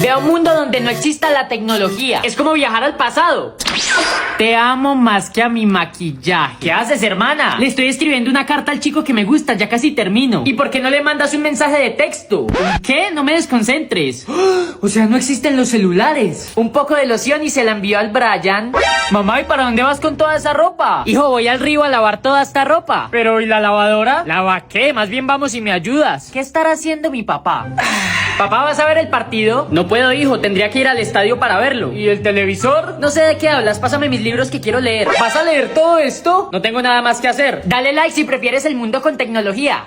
Veo un mundo donde no exista la tecnología. Es como viajar al pasado. Te amo más que a mi maquillaje. ¿Qué haces, hermana? Le estoy escribiendo una carta al chico que me gusta, ya casi termino. ¿Y por qué no le mandas un mensaje de texto? ¿Qué? No me desconcentres. O sea, no existen los celulares. Un poco de loción y se la envió al Brian. Mamá, ¿y para dónde vas con toda esa ropa? Hijo, voy al río a lavar toda esta ropa. ¿Pero y la lavadora? ¿Lava qué? Más bien vamos y me ayudas. ¿Qué estará haciendo mi papá? ¿Papá, vas a ver el partido? No puedo, hijo, tendría que ir al estadio para verlo. ¿Y el televisor? No sé de qué hablas, pásame mis libros que quiero leer. ¿Vas a leer todo esto? No tengo nada más que hacer. Dale like si prefieres el mundo con tecnología.